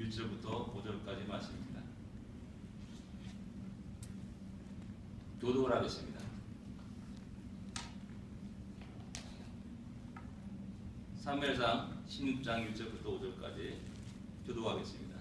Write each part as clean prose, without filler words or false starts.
1절부터 5절까지 말씀입니다. 교독을 하겠습니다. 사무엘상 16장 1절부터 5절까지 교독하겠습니다.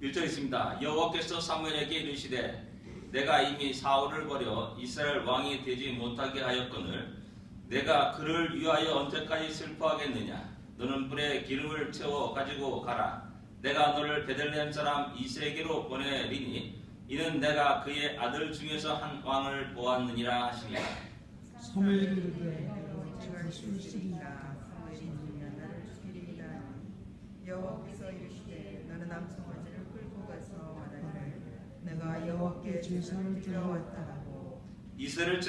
1절 있습니다. 여호와께서 사무엘에게 이르시되 내가 이미 사울을 버려 이스라엘 왕이 되지 못하게 하였거늘 내가 그를 위하여 언제까지 슬퍼하겠느냐. 너는 뿔에 기름을 채워 가지고 가라. 내가 너를 베들레헴 사람 이새에게로 보내리니 이는 내가 그의 아들 중에서 한 왕을 보았느니라 하시니라. 사무엘이 이르되 내가 술수리까 사무엘이 이르면 나를 죽이리이다. 여호와께서 이르시되 너는 암송아지를 끌고 가서 말하기를 내가 여호와께 제사를 드려왔다 하고 이스라엘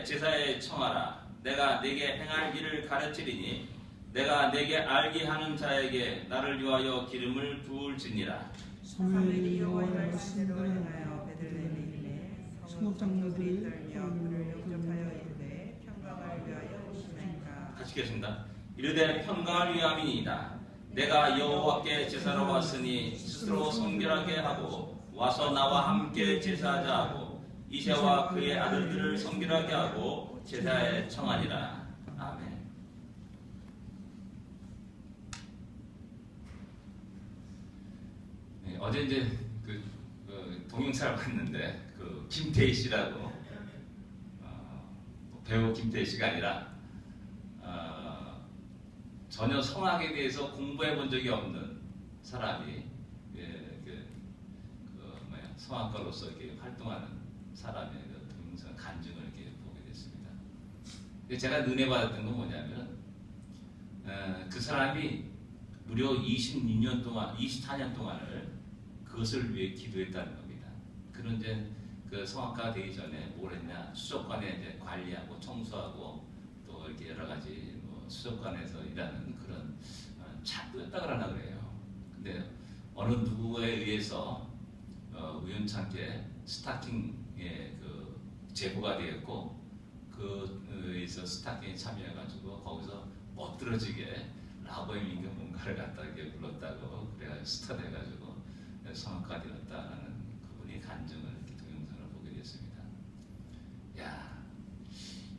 제사에 청하라. 내가 네게 행할 일을 가르치리니 내가 네게 알게 하는 자에게 나를 위하여 기름을 부을지니라. 사무엘이 여호와의 말씀대로 행하여 베들레헴에 이르매 성읍 장로들이 떨며 그를 영접하여 이르되 평강을 위하여 오시나이까. 같이 읽겠습니다. 이르되 평강을 위함이니이다. 내가 여호와께 제사로 왔으니 스스로 성결하게 하고 와서 나와 함께 제사하자 하고 이새와 그의 아들들을 성결하게 하고 제사에 청하니라. 아멘. 네, 어제 이제 동영상을 봤는데 김태희 씨라고 배우 김태희 씨가 아니라 전혀 성악에 대해서 공부해 본 적이 없는 사람이 성악가로서 이렇게 활동하는 사람의 동영상 간증을 이렇게 보게 됐습니다. 제가 은혜 받았던 건 뭐냐면 그 사람이 무려 26년 동안, 24년 동안을 그것을 위해 기도했다는 겁니다. 그런 이제 그 성악가가 되기 전에 뭘 했냐? 수족관에 이제 관리하고 청소하고 또 이렇게 여러 가지 수족관에서 일하는 그런 차도였다 그러나 그래요. 근데 어느 누구에 의해서 우연찮게 스타킹에 제보가 되었고 그에서 스타킹에 참여해가지고 거기서 멋들어지게 라보엠인가 뭔가를 갖다 이렇게 불렀다고 그래가지고 스타 돼가지고 성악가 되었다는 그분이 간증을 이렇게 동영상을 보게 됐습니다. 야,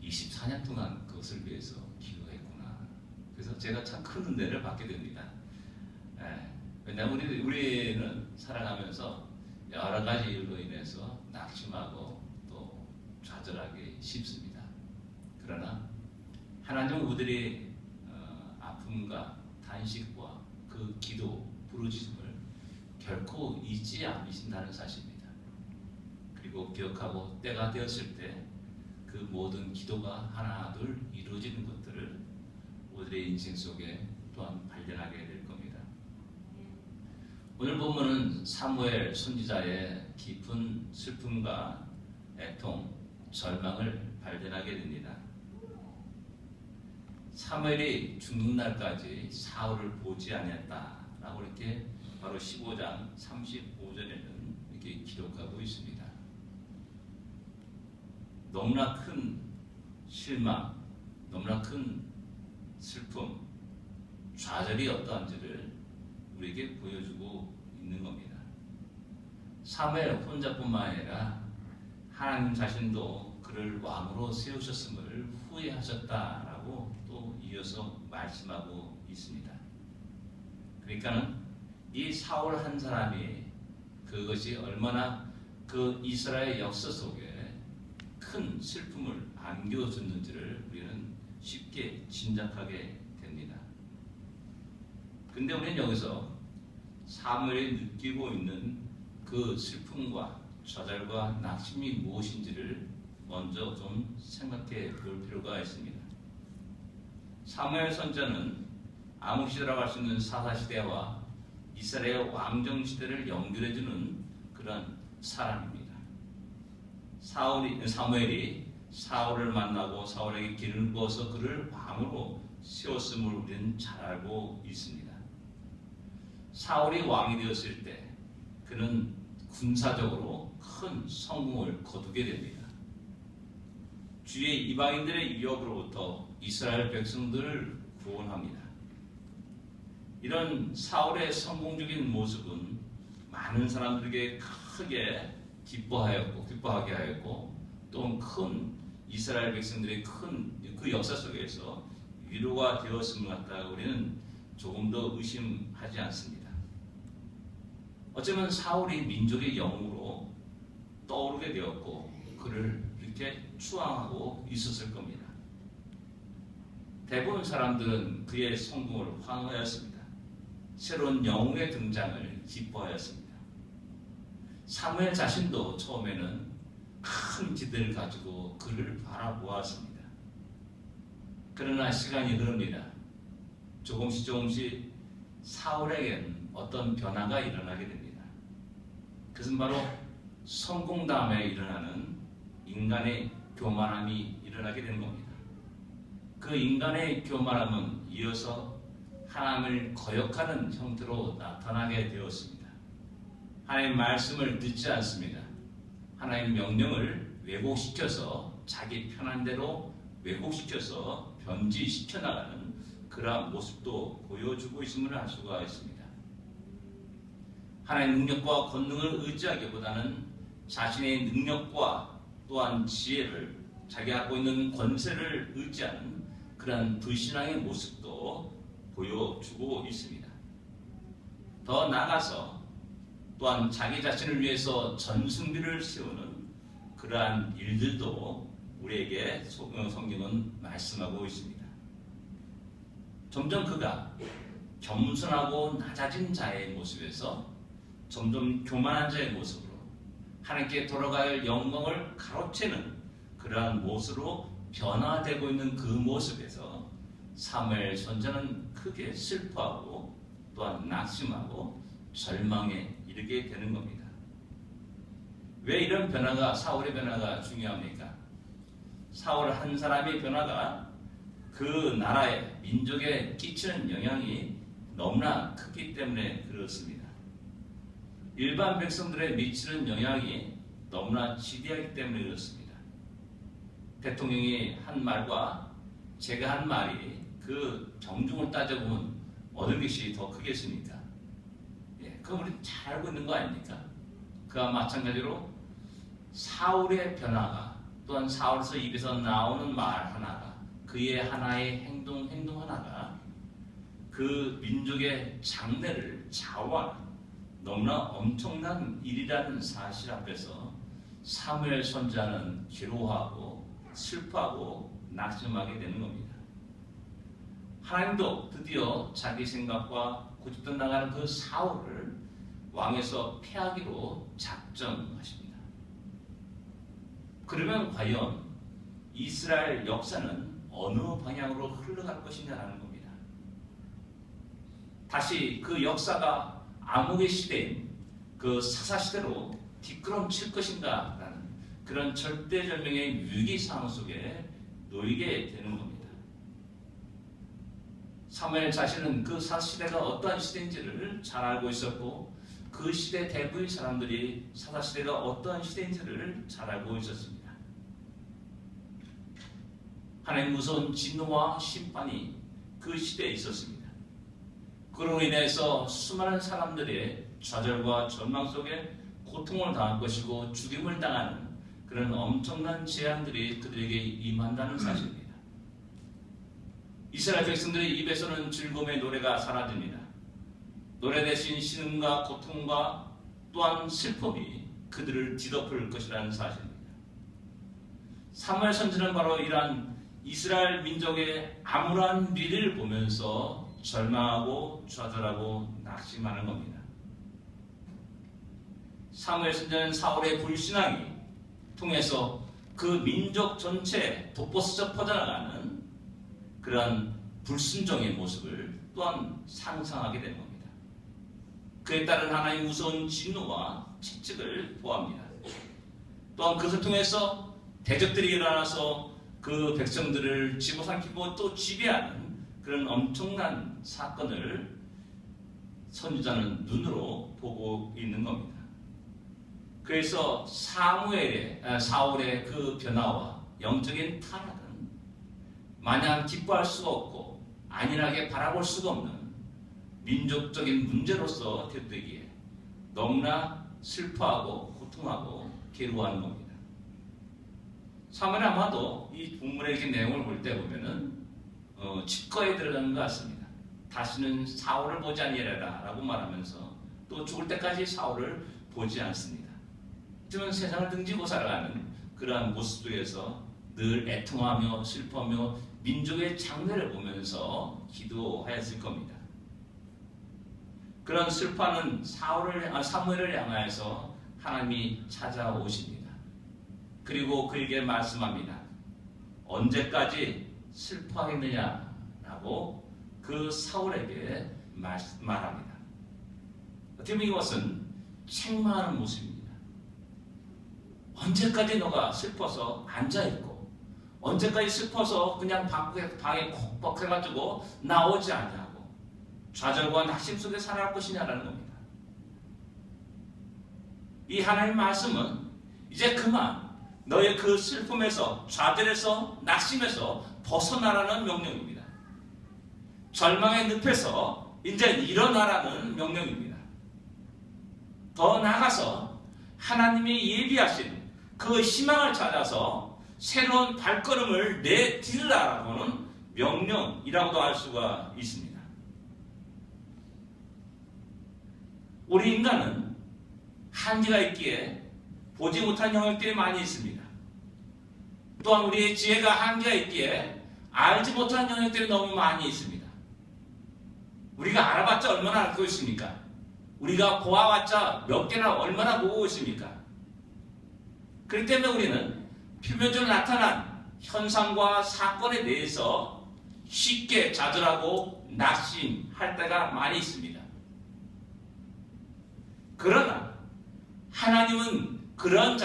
24년 동안 그것을 위해서 기도했구나. 그래서 제가 참 큰 은혜를 받게 됩니다. 왜냐하면 우리는 살아가면서 여러 가지 일로 인해서 낙심하고 또 좌절하기 쉽습니다. 그러나 하나님 우리들의 아픔과 단식과 그 기도, 부르짖음을 결코 잊지 않으신다는 사실입니다. 그리고 기억하고 때가 되었을 때 그 모든 기도가 하나 둘 이루어지는 것들을 우리들의 인생 속에 또한 발견하게 될 겁니다. 오늘 본문은 사무엘 선지자의 깊은 슬픔과 애통, 절망을 발견하게 됩니다. 사무엘이 죽는 날까지 사울을 보지 아니했다라고 이렇게 바로 15장 35절에는 이렇게 기록하고 있습니다. 너무나 큰 실망, 너무나 큰 슬픔, 좌절이 어떠한지를 우리에게 보여주고 있는 겁니다. 사무엘 혼자뿐만 아니라 하나님 자신도 그를 왕으로 세우셨음을 후회하셨다라고 또 이어서 말씀하고 있습니다. 그러니까는 이 사울 한 사람이 그것이 얼마나 그 이스라엘 역사 속에 큰 슬픔을 안겨줬는지를 우리는 쉽게 짐작하게 됩니다. 근데 우리는 여기서 사무엘이 느끼고 있는 그 슬픔과 좌절과 낙심이 무엇인지를 먼저 좀 생각해 볼 필요가 있습니다. 사무엘 선지자는 암흑시대라고 할 수 있는 사사시대와 이스라엘 왕정시대를 연결해주는 그런 사람입니다. 사무엘이 사울을 만나고 사울에게 기름을 부어서 그를 왕으로 세웠음을 우리는 잘 알고 있습니다. 사울이 왕이 되었을 때 그는 군사적으로 큰 성공을 거두게 됩니다. 주의 이방인들의 유혹으로부터 이스라엘 백성들을 구원합니다. 이런 사울의 성공적인 모습은 많은 사람들에게 크게 기뻐하게 하였고 또 큰 이스라엘 백성들의 큰 그 역사 속에서 위로가 되었음을 갖다가 우리는 조금 더 의심하지 않습니다. 어쩌면 사울이 민족의 영웅으로 떠오르게 되었고 그를 이렇게 추앙하고 있었을 겁니다. 대부분 사람들은 그의 성공을 환호하였습니다. 새로운 영웅의 등장을 기뻐하였습니다. 사무엘 자신도 처음에는 큰 기대를 가지고 그를 바라보았습니다. 그러나 시간이 흐릅니다. 조금씩 사울에겐 어떤 변화가 일어나게 됩니다. 그것은 바로 성공 다음에 일어나는 인간의 교만함이 일어나게 되는 겁니다. 그 인간의 교만함은 이어서 하나님을 거역하는 형태로 나타나게 되었습니다. 하나님의 말씀을 듣지 않습니다. 하나님의 명령을 왜곡시켜서 자기 편한 대로 왜곡시켜서 변질시켜 나가는 그러한 모습도 보여주고 있음을 알 수가 있습니다. 하나님의 능력과 권능을 의지하기보다는 자신의 능력과 또한 지혜를 자기가 갖고 있는 권세를 의지하는 그러한 불신앙의 모습도 보여주고 있습니다. 더 나아가서 또한 자기 자신을 위해서 전승비를 세우는 그러한 일들도 우리에게 성경은 말씀하고 있습니다. 점점 그가 겸손하고 낮아진 자의 모습에서 점점 교만한 자의 모습으로 하나님께 돌아갈 영광을 가로채는 그러한 모습으로 변화되고 있는 그 모습에서 사무엘 선지자는 크게 슬퍼하고 또한 낙심하고 절망에 이르게 되는 겁니다. 왜 이런 변화가 사울의 변화가 중요합니까? 사울 한 사람의 변화가 그 나라의 민족에 끼치는 영향이 너무나 크기 때문에 그렇습니다. 일반 백성들에 미치는 영향이 너무나 지대하기 때문에 그렇습니다. 대통령이 한 말과 제가 한 말이 그 경중을 따져보면 어느 것이 더 크겠습니까? 그건 우리 잘 알고 있는 거 아닙니까? 그와 마찬가지로 사울의 변화가 또한 사울에서 입에서 나오는 말 하나가 그의 하나의 행동 하나가 그 민족의 장래를 좌우하는 너무나 엄청난 일이라는 사실 앞에서 사무엘 선지자는 괴로워하고 슬퍼하고 낙심하게 되는 겁니다. 하나님도 드디어 자기 생각과 고집대로 나가는 그 사울을 왕에서 패하기로 작정하십니다. 그러면 과연 이스라엘 역사는 어느 방향으로 흘러갈 것이냐라는 겁니다. 다시 그 역사가 암흑의 시대인 그 사사시대로 뒷걸음칠 것인가라는 그런 절대절명의 위기 상황 속에 놓이게 되는 겁니다. 사무엘 자신은 그 사사시대가 어떠한 시대인지를 잘 알고 있었고 그 시대 대부분의 사람들이 사사시대가 어떠한 시대인지를 잘 알고 있었습니다. 하나님 무서운 진노와 심판이 그 시대에 있었습니다. 그로 인해서 수많은 사람들의 좌절과 절망 속에 고통을 당할 것이고 죽임을 당하는 그런 엄청난 재앙들이 그들에게 임한다는 사실입니다. 이스라엘 백성들의 입에서는 즐거움의 노래가 사라집니다. 노래 대신 신음과 고통과 또한 슬픔이 그들을 뒤덮을 것이라는 사실입니다. 사무엘 선지자는 바로 이러한 이스라엘 민족의 암울한 미래를 보면서 절망하고 좌절하고 낙심하는 겁니다. 사무엘 선지자는 사울의 불신앙이 통해서 그 민족 전체에 돋보스쳐 퍼져나가는 그러한 불순종의 모습을 또한 상상하게 되는 겁니다. 그에 따른 하나님의 무서운 진노와 채찍을 보합니다. 또한 그것을 통해서 대적들이 일어나서 그 백성들을 집어삼키고 또 지배하는 그런 엄청난 사건을 선지자는 눈으로 보고 있는 겁니다. 그래서 사울의 그 변화와 영적인 타락은 마냥 기뻐할 수가 없고 안일하게 바라볼 수가 없는 민족적인 문제로서 되되기에 너무나 슬퍼하고 고통하고 괴로워하는 겁니다. 사무엘은 아마도 이 본문의 이렇게 내용을 볼 때 보면은 치과에 들어가는 것 같습니다. 다시는 사울을 보지 아니하리라 라고 말하면서 또 죽을 때까지 사울을 보지 않습니다. 하지만 세상을 등지고 살아가는 그러한 모습 속에서 늘 애통하며 슬퍼하며 민족의 장례를 보면서 기도하였을 겁니다. 그런 슬퍼하는 사무엘을 향하여서 하나님이 찾아오십니다. 그리고 그에게 말씀합니다. 언제까지 슬퍼하겠느냐라고 그 사울에게 말합니다. 어떻게 보면 이것은 책망하는 모습입니다. 언제까지 너가 슬퍼서 앉아있고 언제까지 슬퍼서 그냥 방에 콕 박혀가지고 나오지 않냐고 좌절과 낙심 속에 살아갈 것이냐라는 겁니다. 이 하나님의 말씀은 이제 그만 너의 그 슬픔에서 좌절에서 낙심에서 벗어나라는 명령입니다. 절망의 늪에서 이제 일어나라는 명령입니다. 더 나아가서 하나님이 예비하신 그 희망을 찾아서 새로운 발걸음을 내디르라라고는 명령이라고도 할 수가 있습니다. 우리 인간은 한계가 있기에 보지 못한 영역들이 많이 있습니다. 또한 우리의 지혜가 한계가 있기에 알지 못한 영역들이 너무 많이 있습니다. 우리가 알아봤자 얼마나 알고 있습니까? 우리가 보아봤자 몇 개나 얼마나 보고 있습니까? 그렇기 때문에 우리는 표면적으로 나타난 현상과 사건에 대해서 쉽게 좌절하고 낙심할 때가 많이 있습니다. 그러나 하나님은 그런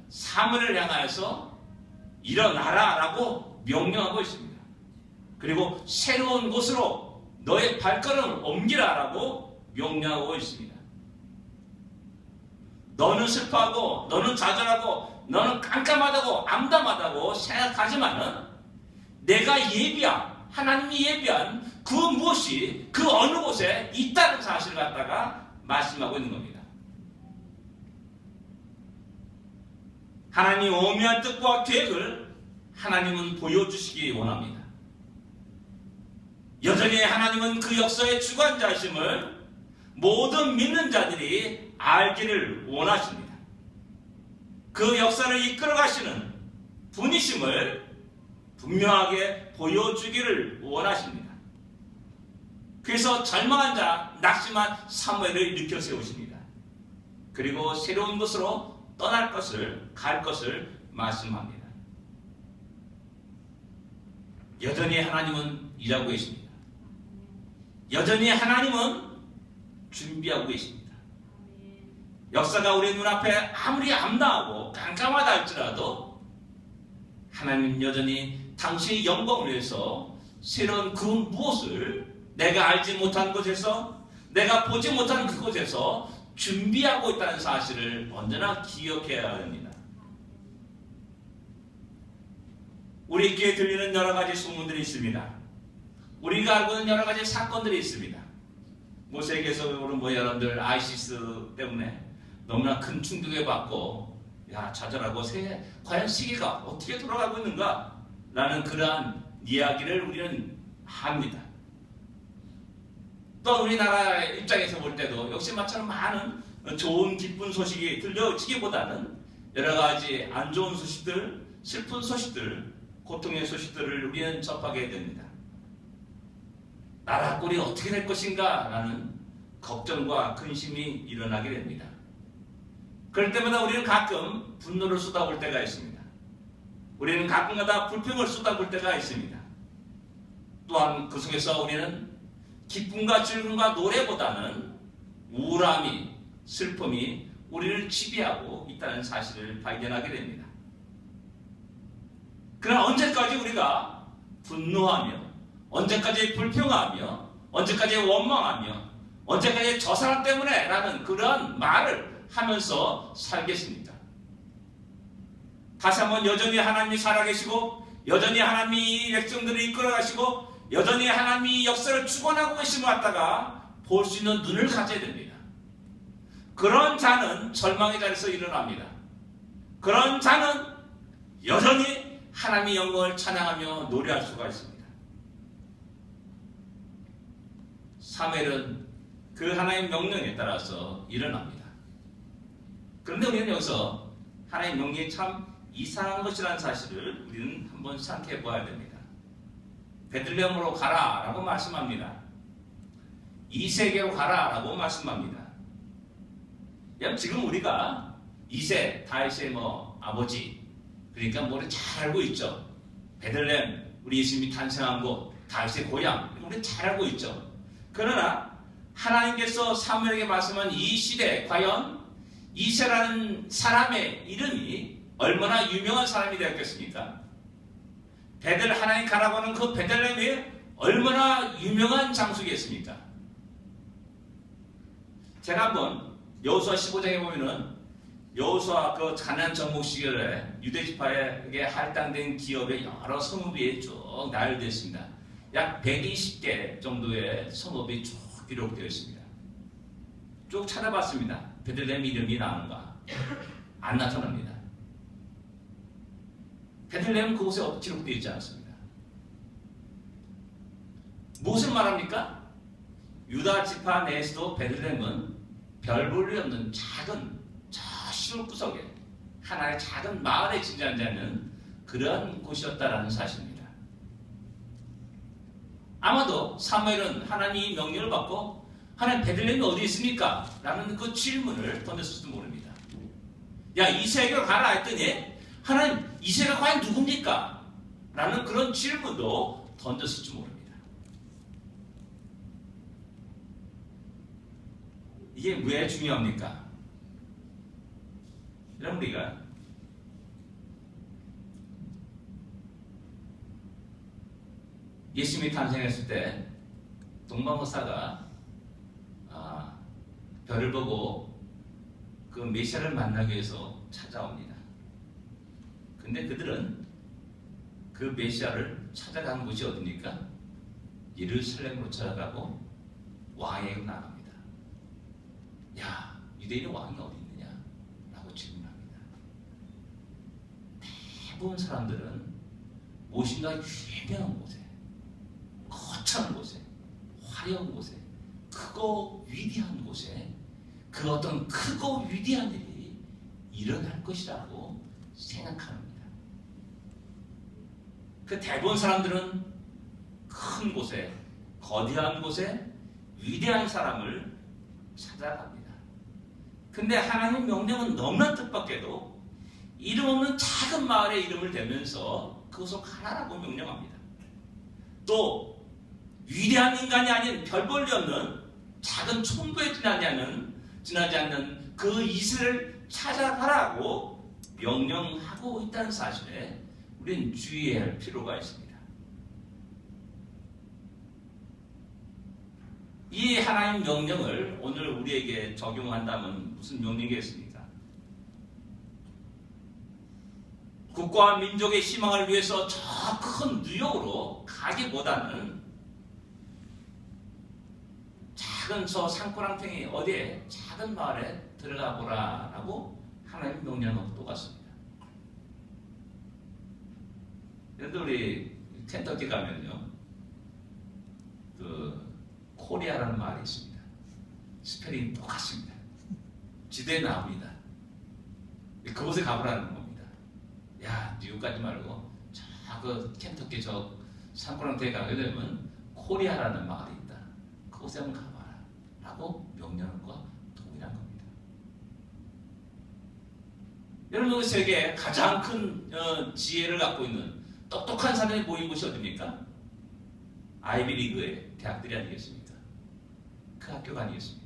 사무엘을 향하여서 일어나라라고 명령하고 있습니다. 그리고 새로운 곳으로 너의 발걸음을 옮기라라고 명령하고 있습니다. 너는 슬퍼하고 너는 좌절하고 너는 깜깜하다고 암담하다고 생각하지만은 내가 하나님이 예비한 그 무엇이 그 어느 곳에 있다는 사실을 갖다가 말씀하고 있는 겁니다. 하나님의 오묘한 뜻과 계획을 하나님은 보여주시기 원합니다. 여전히 하나님은 그 역사의 주관자이심을 모든 믿는 자들이 알기를 원하십니다. 그 역사를 이끌어 가시는 분이심을 분명하게 보여주기를 원하십니다. 그래서 절망한 자, 낙심한 사무엘을 일으켜 세우십니다. 그리고 새로운 곳으로 갈 것을 말씀합니다. 여전히 하나님은 일하고 계십니다. 여전히 하나님은 준비하고 계십니다. 역사가 우리 눈앞에 아무리 암담하고 깜깜하다 할지라도 하나님 여전히 당신의 영광을 위해서 새로운 그 무엇을 내가 알지 못한 곳에서 내가 보지 못한 그곳에서 준비하고 있다는 사실을 언제나 기억해야 합니다. 우리 귀에 들리는 여러 가지 소문들이 있습니다. 우리가 알고 있는 여러 가지 사건들이 있습니다. 세계에서 여러분들 아이시스 때문에 너무나 큰 충격을 받고 좌절하고 과연 시기가 어떻게 돌아가고 있는가 라는 그러한 이야기를 우리는 합니다. 또 우리나라 입장에서 볼 때도 역시 마찬가지로 많은 좋은 기쁜 소식이 들려지기보다는 여러 가지 안 좋은 소식들, 슬픈 소식들, 고통의 소식들을 우리는 접하게 됩니다. 나라 꼴이 어떻게 될 것인가 라는 걱정과 근심이 일어나게 됩니다. 그럴 때마다 우리는 가끔 분노를 쏟아볼 때가 있습니다. 우리는 가끔가다 불평을 쏟아볼 때가 있습니다. 또한 그 속에서 우리는 기쁨과 즐거움과 노래보다는 우울함이, 슬픔이 우리를 지배하고 있다는 사실을 발견하게 됩니다. 그러나 언제까지 우리가 분노하며, 언제까지 불평하며, 언제까지 원망하며, 언제까지 저 사람 때문에 라는 그러한 말을 하면서 살겠습니까? 다시 한번 여전히 하나님이 살아계시고 여전히 하나님이 이 백성들을 이끌어가시고 여전히 하나님이 역사를 주관하고 계심을 갖다가 볼 수 있는 눈을 가져야 됩니다. 그런 자는 절망의 자리에서 일어납니다. 그런 자는 여전히 하나님의 영광을 찬양하며 노래할 수가 있습니다. 사무엘은 그 하나님의 명령에 따라서 일어납니다. 그런데 우리는 여기서 하나님의 명령이 참 이상한 것이라는 사실을 우리는 한번 생각해 보아야 됩니다. 베들레헴으로 가라 라고 말씀합니다. 이세계로 가라 라고 말씀합니다. 지금 우리가 이세, 다윗의 아버지, 그러니까 우리 잘 알고 있죠. 베들레헴, 우리 예수님이 탄생한 곳, 다윗의 고향, 우리 잘 알고 있죠. 그러나 하나님께서 사무엘에게 말씀한 이 시대, 과연 이세라는 사람의 이름이 얼마나 유명한 사람이 되었겠습니까? 하나님 가라고 하는 그 베들레헴이 얼마나 유명한 장소겠습니까? 제가 한번 여호수아 15장에 보면은 여호수아 그 가나안 정복 시절에 유대 지파에게 할당된 기업의 여러 성읍이 쭉 나열되어 있습니다. 약 120개 정도의 성읍이 쭉 기록되어 있습니다. 쭉 찾아봤습니다. 베들레헴 이름이 나오는가? 안 나타납니다. 베들레헴은 그곳에 기록되어 있지 않습니다. 무엇을 말합니까? 유다 지파 내에서도 베들레헴은 별 볼 일 없는 작은 저 시골 구석에 하나의 작은 마을에 지나는 그런 곳이었다라는 사실입니다. 아마도 사무엘은 하나님의 명령을 받고 하나님 베들레헴이 어디 있습니까? 라는 그 질문을 던졌을지도 모릅니다. 야, 이세계로 가라 했더니 하나님 이세가 과연 누굽니까? 라는 그런 질문도 던졌을지 모릅니다. 이게 왜 중요합니까? 여러분, 우리가 예수님이 탄생했을 때 동방호사가 별을 보고 그 메시아를 만나기 위해서 찾아옵니다. 근데 그들은 그 메시아를 찾아간 곳이 어디입니까? 예루살렘으로 찾아가고 왕에게 나갑니다. 야, 유대인의 왕이 어디 있느냐? 라고 질문합니다. 대부분 사람들은 무엇인가 유명한 곳에, 거창한 곳에, 화려한 곳에, 크고 위대한 곳에 그 어떤 크고 위대한 일이 일어날 것이라고 생각합니다. 그 대부분 사람들은 큰 곳에, 거대한 곳에 위대한 사람을 찾아갑니다. 근데 하나님의 명령은 너무나 뜻밖에도 이름 없는 작은 마을의 이름을 대면서 그것을 가라라고 명령합니다. 또 위대한 인간이 아닌 별 볼 일 없는 작은 촌부에 지나지 않는 그 이스를 찾아가라고 명령하고 있다는 사실에 우리는 주의해야 할 필요가 있습니다. 이 하나님 명령을 오늘 우리에게 적용한다면 무슨 명령이겠습니까? 국가와 민족의 희망을 위해서 저 큰 뉴욕으로 가기보다는 작은 저 산고랑탱이 어디에 작은 마을에 들어가 보라라고 하나님 명령하고 똑같습니다. 그런데 우리 켄터키 가면요, 그 코리아라는 말이 있습니다. 스펠링이 똑같습니다. 지도에 나옵니다. 그곳에 가보라는 겁니다. 야, 뉴욕 가지 말고 그 켄터키 저 산고랑테에 가게 되면 코리아라는 마을이 있다. 그곳에 한번 가봐라 라고 명령과 동일한 겁니다. 여러분, 세계에 가장 큰 지혜를 갖고 있는 똑똑한 사람이 모인 곳이 어디입니까? 아이비리그의 대학들이 아니겠습니까? 그 학교가 아니겠습니까?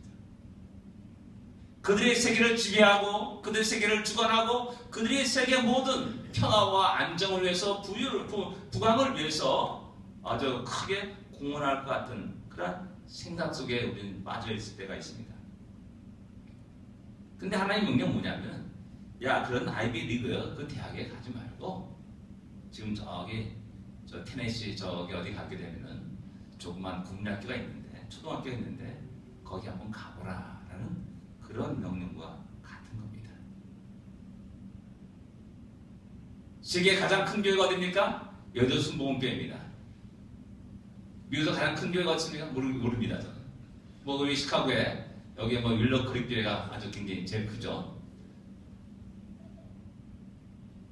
그들의 세계를 지배하고 그들의 세계를 주관하고 그들의 세계 모든 평화와 안정을 위해서 부강을 위해서 아주 크게 공헌할 것 같은 그런 생각 속에 우리는 빠져 있을 때가 있습니다. 근데 하나님 명령 뭐냐면 야, 그런 아이비 리그 그 대학에 가지 말고 지금 저기 저 테네시 저기 어디 가게 되면은 조그만 국민학교가 있는데, 초등학교가 있는데 거기 한번 가보라라는 그런 명령과 같은 겁니다. 세계 가장 큰 교회가 어디입니까? 여의도 순복음교회입니다. 미국에서 가장 큰 교회가 어디입니까? 모릅니다. 저는. 뭐 우리 시카고에 여기 뭐 윌러 크릭 교회가 아주 굉장히 제일 크죠.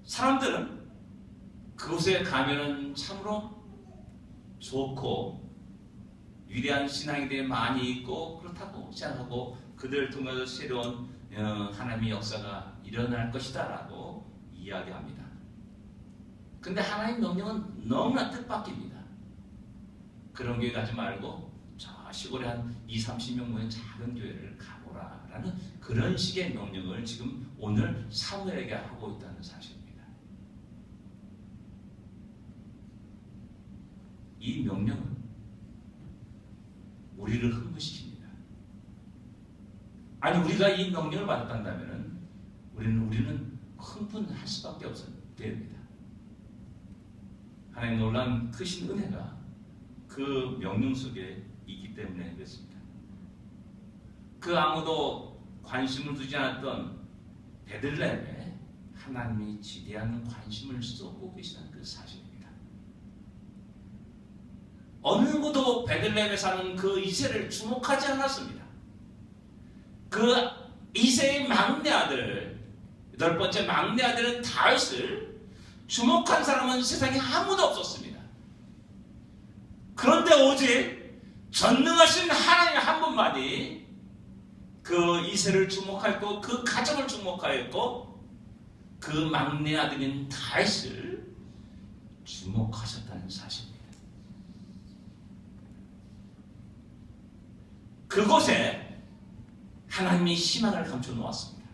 사람들은 그곳에 가면은 참으로 좋고 위대한 신앙인들이 많이 있고 그렇다고 생각하고 그들을 통해서 새로운 하나님의 역사가 일어날 것이다 라고 이야기합니다. 근데 하나님의 명령은 너무나 뜻밖입니다. 그런 교회 가지 말고 저 시골에 한 20-30명 모인 작은 교회를 가보라 라는 그런 식의 명령을 지금 오늘 사무엘에게 하고 있다는 사실입니다. 이 명령은 우리를 흥분시킵니다. 아니, 우리가 이 명령을 받았다면 우리는 흥분할 수밖에 없어야 됩니다. 하나님 놀라운 크신 은혜가 그 명령 속에 있기 때문에 그렇습니다. 그 아무도 관심을 두지 않았던 베들레헴에 하나님이 지대한 관심을 쏟고 계시는 그 사실입니다. 어느 누구도 베들레헴에 사는 그 이새를 주목하지 않았습니다. 그 이새의 막내 아들, 8번째 막내 아들은 다윗을 주목한 사람은 세상에 아무도 없었습니다. 그런데 오직 전능하신 하나님 한 분만이 그 이새를 주목하였고 그 가정을 주목하였고 그 막내 아들인 다윗을 주목하셨다는 사실입니다. 그곳에 하나님이 희망을 감춰 놓았습니다.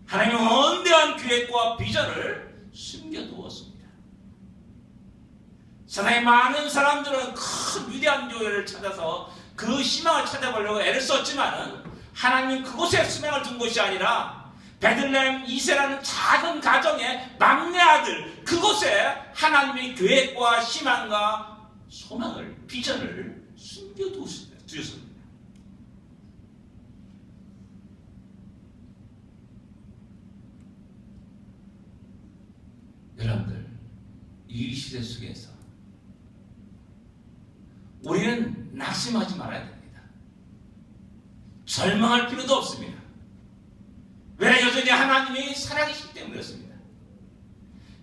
하나님의 원대한 계획과 비전을 숨겨두었습니다. 세상의 많은 사람들은 큰 위대한 교회를 찾아서 그 희망을 찾아보려고 애를 썼지만 하나님은 그곳에 희망을 둔 것이 아니라 베들레헴 이새라는 작은 가정의 막내 아들, 그곳에 하나님의 계획과 희망과 소망을, 비전을 숨겨두었습니다. 여러분들, 이 시대 속에서 우리는 낙심하지 말아야 됩니다. 절망할 필요도 없습니다. 왜? 여전히 하나님이 살아계시기 때문에 그렇습니다.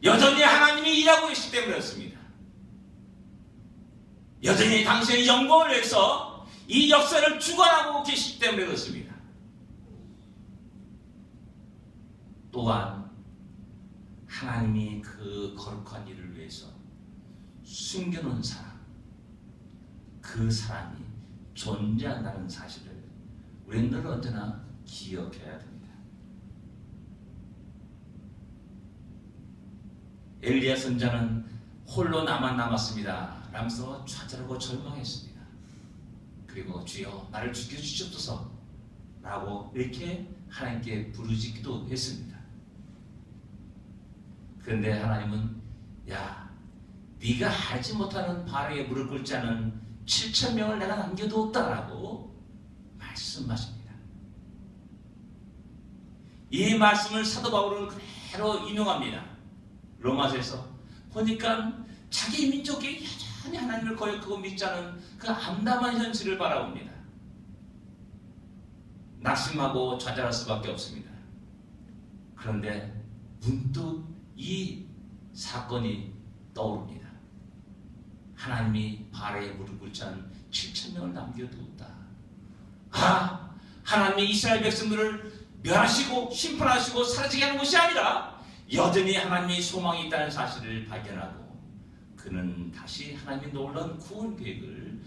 여전히 하나님이 일하고 계시기 때문에 그렇습니다. 여전히 당신의 영광을 위해서 이 역사를 주관하고 계시기 때문에 그렇습니다. 또한 하나님이 그 거룩한 일을 위해서 숨겨놓은 사람, 그 사람이 존재한다는 사실을 우리는 늘 언제나 기억해야 됩니다. 엘리야 선자는 홀로 나만 남았습니다 라면서 좌절하고 절망했습니다. 그리고 주여 나를 죽여주시옵소서 라고 이렇게 하나님께 부르짖기도 했습니다. 그런데 하나님은 야, 네가 알지 못하는 바알에게 무릎 꿇지 않은 7,000명을 내가 남겨두었다라고 말씀하십니다. 이 말씀을 사도 바울은 그대로 인용합니다. 로마서에서 보니까 자기 민족이 여전히 하나님을 거역하고 믿지 않은 그 암담한 현실을 바라봅니다. 낙심하고 좌절할 수밖에 없습니다. 그런데 문득 이 사건이 떠오릅니다. 하나님이 바알에게 무릎 꿇지 않은 7,000명을 남겨두었다. 아, 하나님이 이스라엘 백성들을 멸하시고 심판하시고 사라지게 하는 것이 아니라 여전히 하나님의 소망이 있다는 사실을 발견하고 그는 다시 하나님의 놀라운 구원 계획을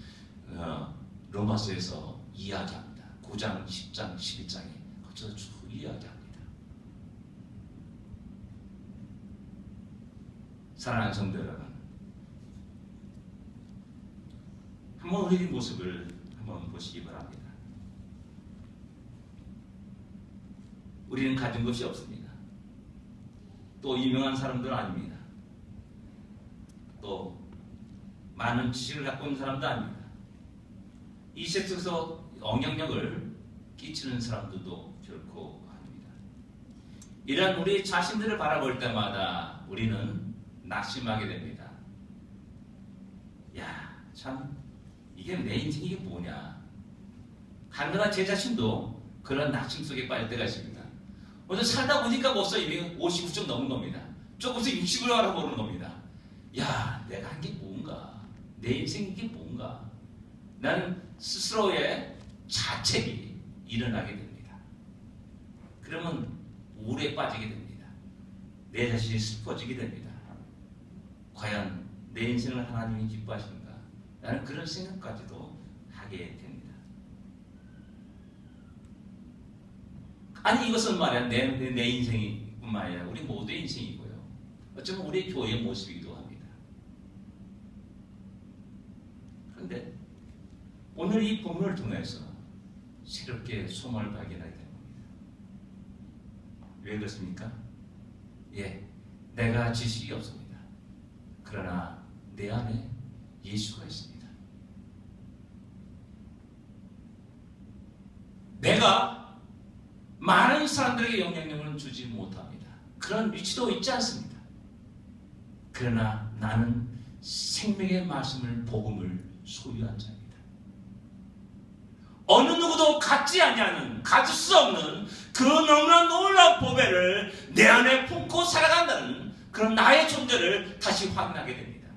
로마서에서 이야기합니다. 9장, 10장, 11장에 거쳐서 쭉 이야기합니다. 사랑하는 성도 여러분, 한번 우리의 모습을 한번 보시기 바랍니다. 우리는 가진 것이 없습니다. 또 유명한 사람들 아닙니다. 또 많은 지식을 갖고 있는 사람도 아닙니다. 이 세상에서 영향력을 끼치는 사람들도 결코 아닙니다. 이런 우리 자신들을 바라볼 때마다 우리는 낙심하게 됩니다. 야, 참 이게 내 인생이 이게 뭐냐. 간간한 제 자신도 그런 낙심 속에 빠질 때가 있습니다. 오늘 살다 보니까 벌써 59점 넘은 겁니다. 조금씩 60으로 알아보는 겁니다. 야, 내가 한 게 뭔가? 내 인생이 이게 뭔가? 나는 스스로의 자책이 일어나게 됩니다. 그러면 우울에 빠지게 됩니다. 내 자신이 슬퍼지게 됩니다. 과연 내 인생을 하나님이 기뻐하시는가? 나는 그런 생각까지도 하게 됩니다. 아니 이것은 말이야 내 인생이 뿐만 아니라 우리 모두의 인생이고요. 어쩌면 우리 교회의 모습이기도 합니다. 그런데 오늘 이 본문을 통해서 새롭게 소망을 발견하게 된 겁니다. 왜 그렇습니까? 예, 내가 지식이 없습니다. 그러나 내 안에 예수가 있습니다. 내가 많은 사람들에게 영향력을 주지 못합니다. 그런 위치도 있지 않습니다. 그러나 나는 생명의 말씀을 복음을 소유한 자입니다. 어느 누구도 갖지 아니하는 가질 수 없는 그 너무나 놀라운 보배를 내 안에 품고 살아간다는 그런 나의 존재를 다시 확인하게 됩니다.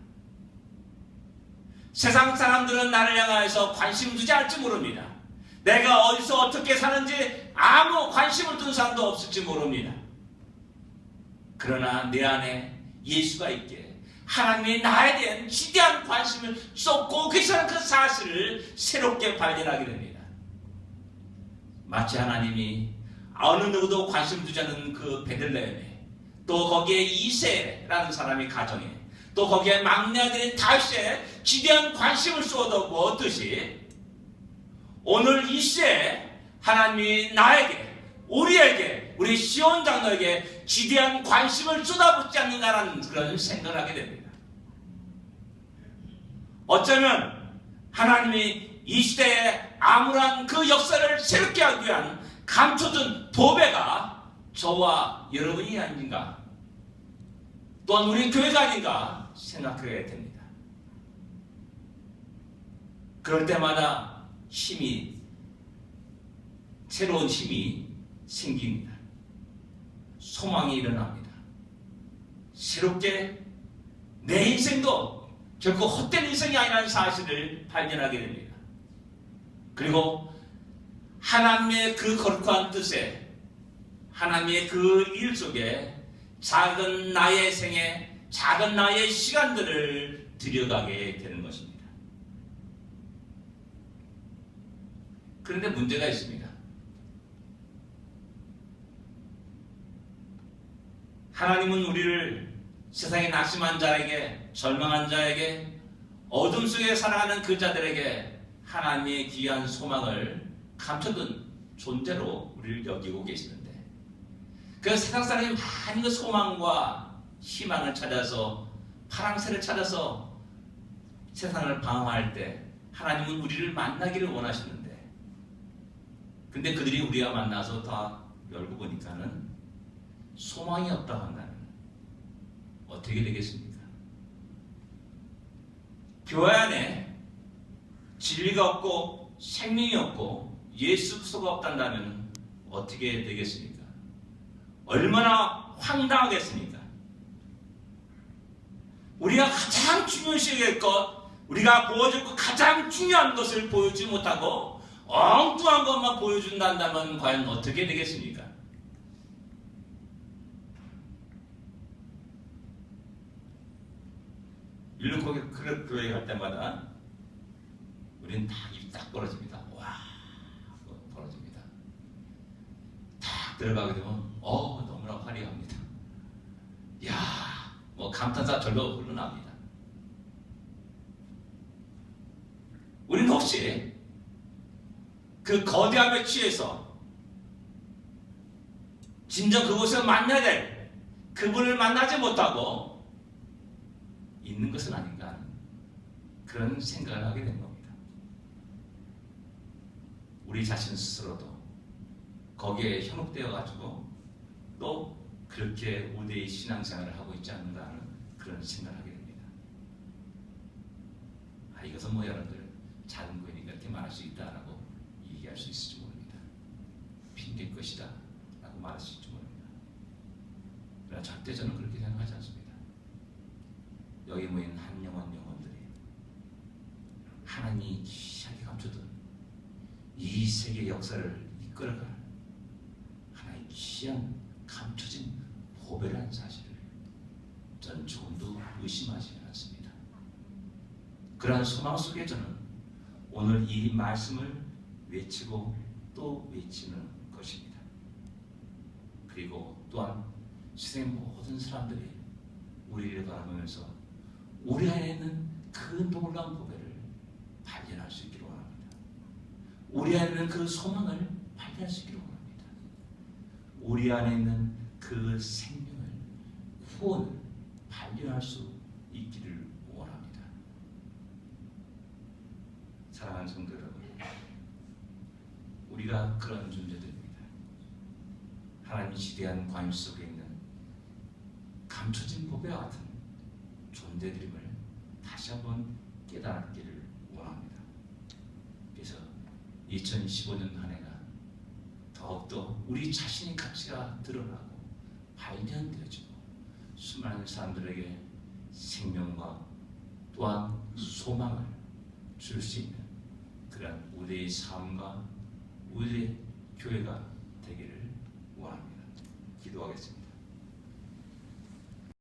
세상 사람들은 나를 향하여서 관심 두지 않을지 모릅니다. 내가 어디서 어떻게 사는지 아무 관심을 둔 사람도 없을지 모릅니다. 그러나 내 안에 예수가 있게 하나님이 나에 대한 지대한 관심을 쏟고 계시는 그 사실을 새롭게 발견하게 됩니다. 마치 하나님이 어느 누구도 관심 두지 않는 그 베들레헴에, 또 거기에 이새라는 사람의 가정에, 또 거기에 막내 아들인 다윗에 지대한 관심을 쏟아부었듯이 오늘 이 시대에 하나님이 나에게, 우리에게, 우리 시온 장로에게 지대한 관심을 쏟아붓지 않는다는 그런 생각을 하게 됩니다. 어쩌면 하나님이 이 시대에 암울한 그 역사를 새롭게 하기 위한 감춰둔 보배가 저와 여러분이 아닌가, 또한 우리 교회가 아닌가 생각하게 됩니다. 그럴 때마다 새로운 힘이 생깁니다. 소망이 일어납니다. 새롭게 내 인생도 결코 헛된 인생이 아니라는 사실을 발견하게 됩니다. 그리고 하나님의 그 거룩한 뜻에, 하나님의 그 일 속에 작은 나의 생에, 작은 나의 시간들을 들여가게 되는 것입니다. 그런데 문제가 있습니다. 하나님은 우리를 세상에 낙심한 자에게, 절망한 자에게, 어둠 속에 살아가는 그 자들에게 하나님의 귀한 소망을 감춰둔 존재로 우리를 여기고 계시는데, 그 세상 사람이 많은 그 소망과 희망을 찾아서, 파랑새를 찾아서 세상을 방황할 때 하나님은 우리를 만나기를 원하시는데, 근데 그들이 우리와 만나서 다 열고 보니까는 소망이 없다고 한다면 어떻게 되겠습니까? 교회 안에 진리가 없고 생명이 없고 예수 그리스도가 없단다면 어떻게 되겠습니까? 얼마나 황당하겠습니까? 우리가 가장 중요시 여길 것, 우리가 보여줄 것, 가장 중요한 것을 보여주지 못하고 엉뚱한 것만 보여준다면 과연 어떻게 되겠습니까? 일루코기 클럽 교회 갈 때마다 우리는 다 입이 딱 벌어집니다. 와, 벌어집니다. 딱 들어가게 되면 너무나 화려합니다. 이야, 뭐 감탄사 절로 흘러납니다. 우리는 혹시 그 거대함에 취해서 진정 그곳에 만나야 될 그분을 만나지 못하고 있는 것은 아닌가 하는 그런 생각을 하게 된 겁니다. 우리 자신 스스로도 거기에 현혹되어 가지고 또 그렇게 우리의 신앙생활을 하고 있지 않는가 하는 그런 생각을 하게 됩니다. 이것은 뭐 여러분들 작은 거니까 이렇게 말할 수 있다라고 얘기할 수 있을지 모릅니다. 핑계 것이다 라고 말할 수 있을지 모릅니다. 그러나 절대 저는 그렇게 생각하지 않습니다. 여기 모인 한 영혼들이 하나님이 귀하게 감춰둔 이 세계 역사를 이끌어갈 하나의 귀한 감춰진 보배라는 사실을 저는 조금도 의심하지 않습니다. 그러한 소망 속에 저는 오늘 이 말씀을 외치고 또 외치는 것입니다. 그리고 또한 세상의 모든 사람들이 우리를 바라보면서 우리 안에 있는 그 놀라운 보배를 발견할 수 있기를 원합니다. 우리 안에 있는 그 소망을 발견할 수 있기를 원합니다. 우리 안에 있는 그 생명을, 구원을 발견할 수 있기를 원합니다. 사랑하는 성도 여러분, 우리가 그런 존재들입니다. 하나님의 지대한 관심 속에 있는 감춰진 보배와 같은 존재들임을 다시 한번 깨닫기를 원합니다. 그래서 2015년 한 해가 더욱더 우리 자신의 가치가 드러나고 발견되어지고 수많은 사람들에게 생명과 또한 소망을 줄 수 있는 그런 우리의 삶과 우리의 교회가 되기를 원합니다. 기도하겠습니다.